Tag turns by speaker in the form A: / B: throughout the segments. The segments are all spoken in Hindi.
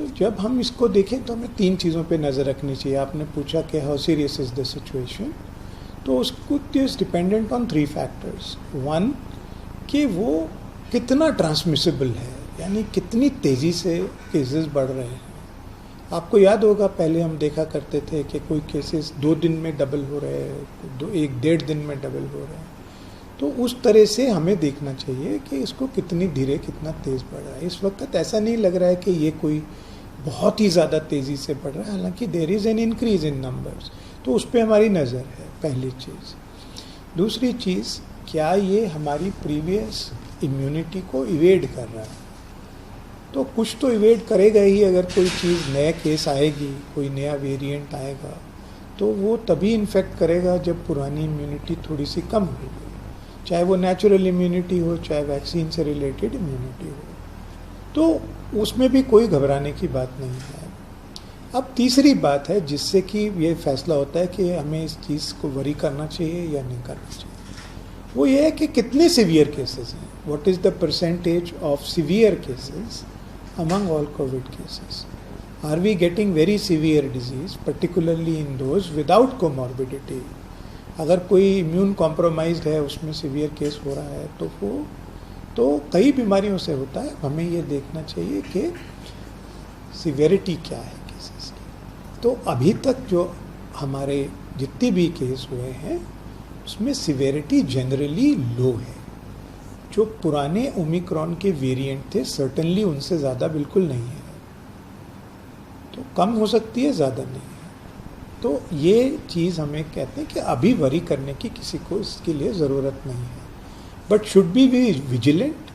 A: तो जब हम इसको देखें तो हमें 3 चीज़ों पे नज़र रखनी चाहिए। आपने पूछा कि how serious is the situation, तो उसको इज डिपेंडेंट ऑन 3 फैक्टर्स। 1 कि वो कितना ट्रांसमिसिबल है, यानी कितनी तेज़ी से केसेस बढ़ रहे हैं। आपको याद होगा पहले हम देखा करते थे कि कोई केसेस 2 दिन में डबल हो रहे हैं, 1-1.5 दिन में डबल हो रहे हैं। तो उस तरह से हमें देखना चाहिए कि इसको कितनी धीरे कितना तेज़ बढ़ रहा है। इस वक्त ऐसा नहीं लग रहा है कि ये कोई बहुत ही ज़्यादा तेज़ी से बढ़ रहा है, हालांकि there is an increase in numbers, तो उस पर हमारी नज़र है, पहली चीज़। दूसरी चीज़, क्या ये हमारी प्रीवियस इम्यूनिटी को इवेड कर रहा है? तो कुछ तो इवेड करेगा ही। अगर कोई चीज़ नया केस आएगी, कोई नया वेरिएंट आएगा, तो वो तभी इन्फेक्ट करेगा जब पुरानी इम्यूनिटी थोड़ी सी कम होगी, चाहे वो नेचुरल इम्यूनिटी हो, चाहे वैक्सीन से रिलेटेड इम्यूनिटी हो। तो उसमें भी कोई घबराने की बात नहीं है। अब तीसरी बात है जिससे कि ये फैसला होता है कि हमें इस चीज़ को वरी करना चाहिए या नहीं करना चाहिए, वो ये है कि कितने सीवियर केसेस हैं। What is the percentage of severe cases among all COVID cases? Are we getting very severe disease, particularly in those without comorbidity? अगर कोई इम्यून कॉम्प्रोमाइज्ड है, उसमें सीवियर केस हो रहा है, तो वो तो कई बीमारियों से होता है। हमें ये देखना चाहिए कि सीवियरिटी क्या है केसेस की। तो अभी तक जो हमारे जितने भी केस हुए हैं उसमें सीवियरिटी जनरली लो है। जो पुराने ओमिक्रॉन के वेरिएंट थे, सर्टेनली उनसे ज़्यादा बिल्कुल नहीं है। तो कम हो सकती है, ज़्यादा नहीं है। तो ये चीज़ हमें कहते हैं कि अभी वरी करने की किसी को इसके लिए ज़रूरत नहीं है। But should be vigilant?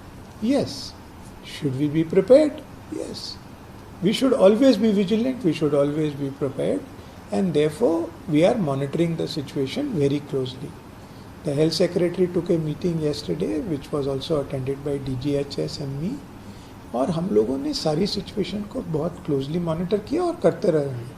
A: Yes. Should we be prepared? Yes. We should always be vigilant, we should always be prepared, and therefore we are monitoring the situation very closely. The Health Secretary took a meeting yesterday, which was also attended by DGHS and me, और हम लोगों ने सारी सिचुएशन को बहुत क्लोजली मॉनिटर किया और करते रहेंगे.